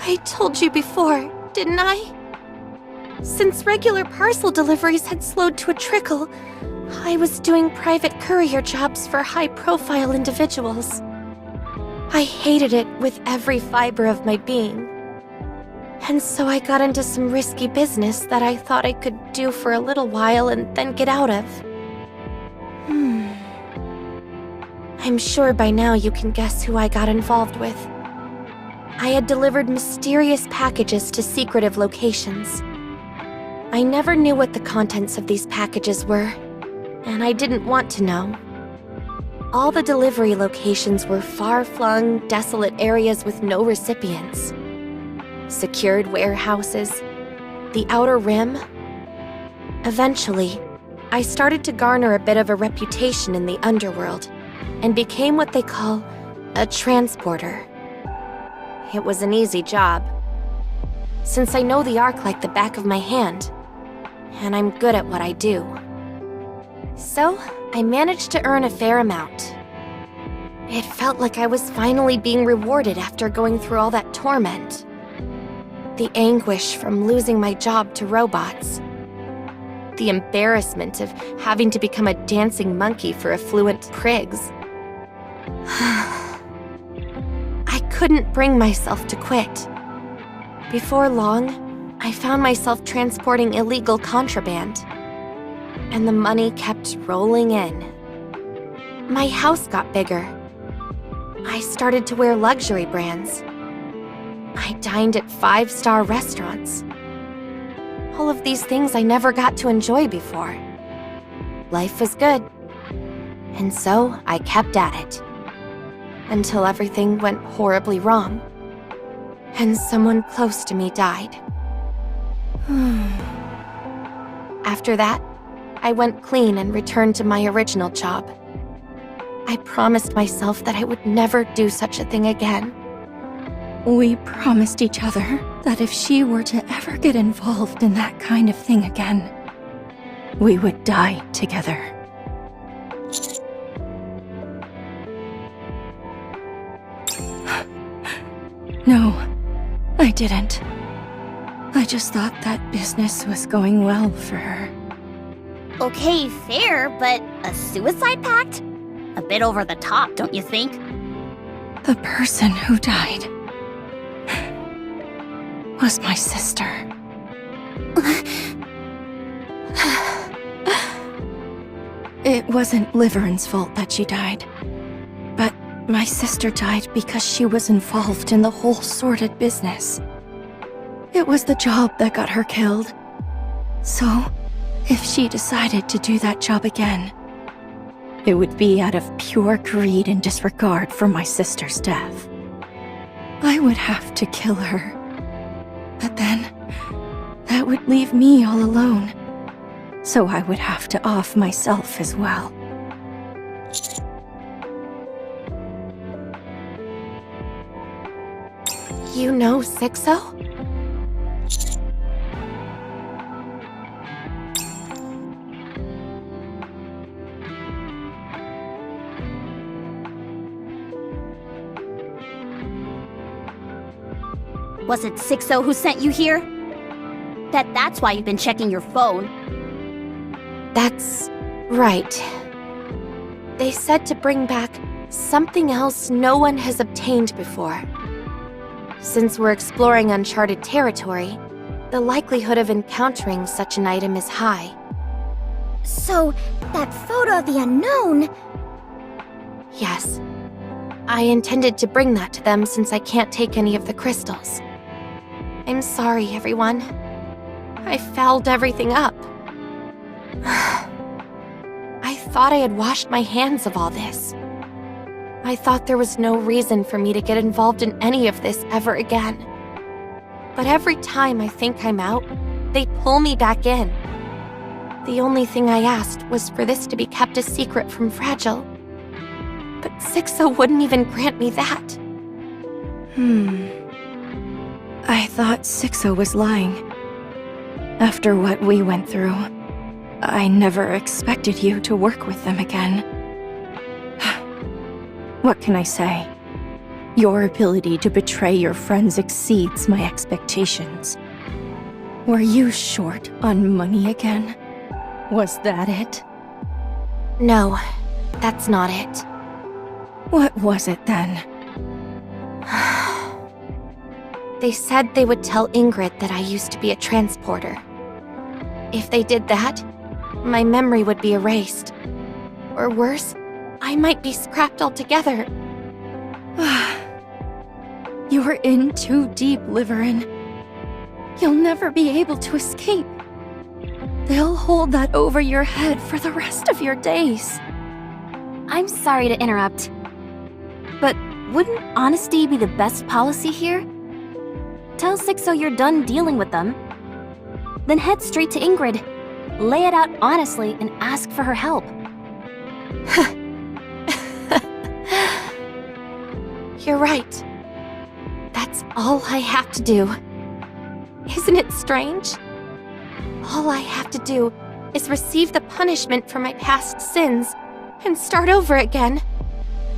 I told you before, didn't I? Since regular parcel deliveries had slowed to a trickle, I was doing private courier jobs for high-profile individuals. I hated it with every fiber of my being. And so I got into some risky business that I thought I could do for a little while and then get out of. I'm sure by now you can guess who I got involved with. I had delivered mysterious packages to secretive locations. I never knew what the contents of these packages were, and I didn't want to know. All the delivery locations were far-flung, desolate areas with no recipients. Secured warehouses, the Outer Rim. Eventually, I started to garner a bit of a reputation in the underworld and became what they call a transporter. It was an easy job, since I know the Ark like the back of my hand, and I'm good at what I do. So, I managed to earn a fair amount. It felt like I was finally being rewarded after going through all that torment. The anguish from losing my job to robots. The embarrassment of having to become a dancing monkey for affluent prigs. I couldn't bring myself to quit. Before long, I found myself transporting illegal contraband, and the money kept rolling in. My house got bigger. I started to wear luxury brands. I dined at 5-star restaurants. All of these things I never got to enjoy before. Life was good, and so I kept at it. Until everything went horribly wrong, and someone close to me died. After that, I went clean and returned to my original job. I promised myself that I would never do such a thing again. We promised each other that if she were to ever get involved in that kind of thing again, we would die together. No, I didn't. I just thought that business was going well for her. Okay, fair, but a suicide pact? A bit over the top, don't you think? The person who died was my sister. It wasn't Liveryn's fault that she died. But my sister died because she was involved in the whole sordid business. It was the job that got her killed. So, if she decided to do that job again, it would be out of pure greed and disregard for my sister's death. I would have to kill her. But then, that would leave me all alone. So I would have to off myself as well. You know Sixo? Was it Sixo who sent you here? That's why you've been checking your phone. That's right. They said to bring back something else no one has obtained before. Since we're exploring uncharted territory, the likelihood of encountering such an item is high. So, that photo of the unknown... Yes. I intended to bring that to them since I can't take any of the crystals. I'm sorry, everyone. I fouled everything up. I thought I had washed my hands of all this. I thought there was no reason for me to get involved in any of this ever again. But every time I think I'm out, they pull me back in. The only thing I asked was for this to be kept a secret from Fragile. But Sixo wouldn't even grant me that. I thought Sixo was lying. After what we went through, I never expected you to work with them again. What can I say? Your ability to betray your friends exceeds my expectations. Were you short on money again? Was that it? No, that's not it. What was it then? They said they would tell Ingrid that I used to be a transporter. If they did that, my memory would be erased. Or worse, I might be scrapped altogether. You were in too deep, Liveryn. You'll never be able to escape. They'll hold that over your head for the rest of your days. I'm sorry to interrupt, but wouldn't honesty be the best policy here? Tell Sixo you're done dealing with them. Then head straight to Ingrid. Lay it out honestly and ask for her help. You're right. That's all I have to do. Isn't it strange? All I have to do is receive the punishment for my past sins and start over again.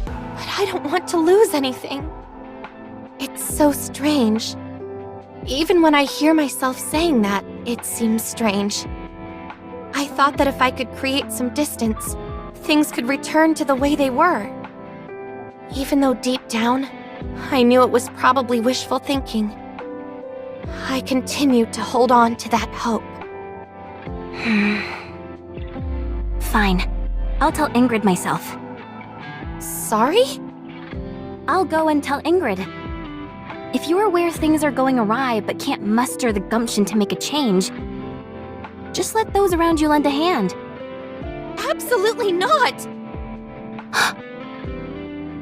But I don't want to lose anything. It's so strange. Even when I hear myself saying that, it seems strange. I thought that if I could create some distance, things could return to the way they were. Even though deep down, I knew it was probably wishful thinking. I continued to hold on to that hope. Fine. I'll tell Ingrid myself. Sorry? I'll go and tell Ingrid. If you're aware things are going awry but can't muster the gumption to make a change, just let those around you lend a hand. Absolutely not!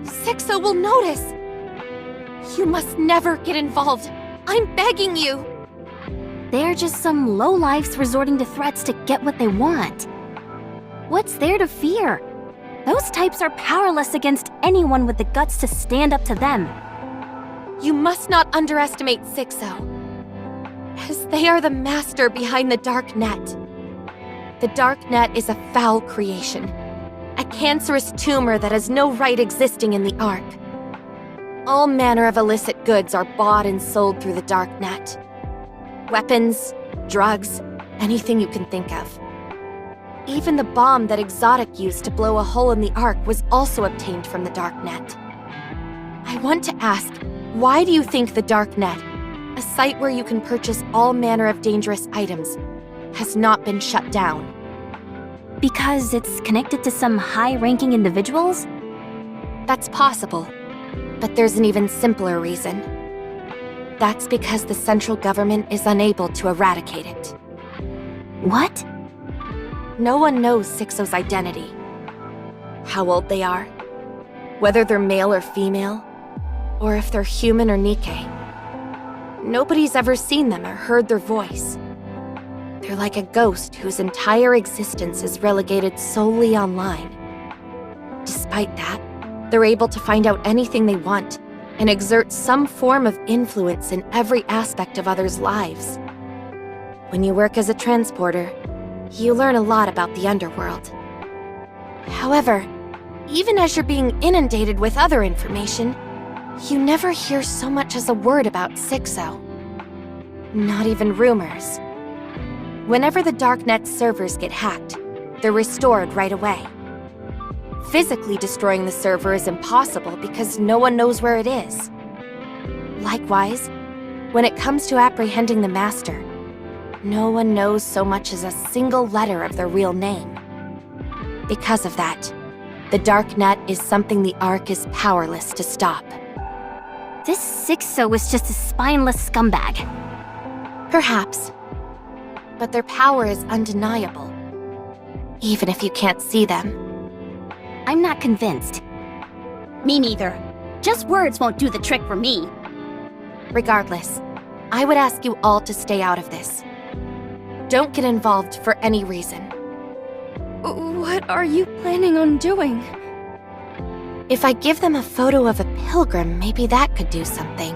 Sixo will notice. You must never get involved. I'm begging you. They're just some lowlifes resorting to threats to get what they want. What's there to fear? Those types are powerless against anyone with the guts to stand up to them. You must not underestimate Sixo, as they are the master behind the Dark Net. The Dark Net is a foul creation, a cancerous tumor that has no right existing in the Ark. All manner of illicit goods are bought and sold through the Dark Net. Weapons, drugs, anything you can think of. Even the bomb that Exotic used to blow a hole in the Ark was also obtained from the Dark Net. I want to ask, why do you think the Dark Net, a site where you can purchase all manner of dangerous items, has not been shut down? Because it's connected to some high-ranking individuals? That's possible, but there's an even simpler reason. That's because the central government is unable to eradicate it. What? No one knows Sixo's identity. How old they are, whether they're male or female, or if they're human or NIKKE. Nobody's ever seen them or heard their voice. They're like a ghost whose entire existence is relegated solely online. Despite that, they're able to find out anything they want and exert some form of influence in every aspect of others' lives. When you work as a transporter, you learn a lot about the underworld. However, even as you're being inundated with other information, you never hear so much as a word about Sixo. Not even rumors. Whenever the Darknet servers get hacked, they're restored right away. Physically destroying the server is impossible because no one knows where it is. Likewise, when it comes to apprehending the Master, no one knows so much as a single letter of their real name. Because of that, the Darknet is something the Ark is powerless to stop. This Sixo is just a spineless scumbag. Perhaps. But their power is undeniable, even if you can't see them. I'm not convinced. Me neither. Just words won't do the trick for me. Regardless, I would ask you all to stay out of this. Don't get involved for any reason. What are you planning on doing? If I give them a photo of a pilgrim, maybe that could do something.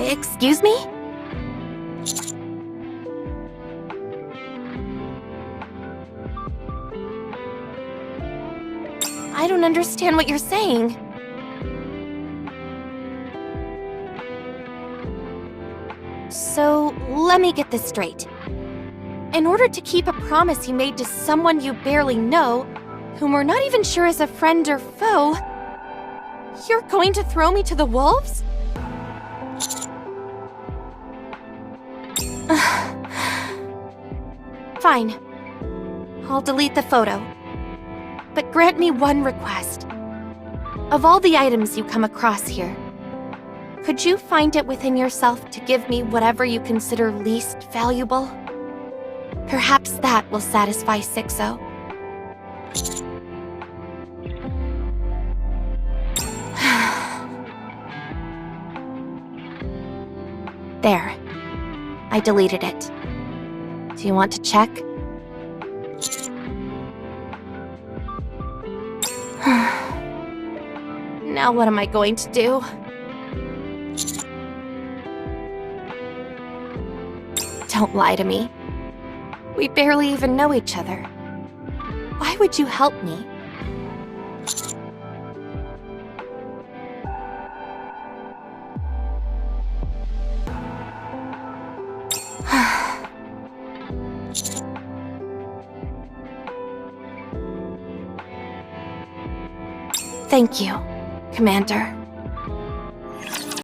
Excuse me? I don't understand what you're saying. So, let me get this straight. In order to keep a promise you made to someone you barely know, whom we're not even sure is a friend or foe, you're going to throw me to the wolves? Fine. I'll delete the photo. But grant me one request. Of all the items you come across here, could you find it within yourself to give me whatever you consider least valuable? Perhaps that will satisfy Sixo. There. I deleted it. Do you want to check? Now what am I going to do? Don't lie to me. We barely even know each other. Why would you help me? Thank you, Commander.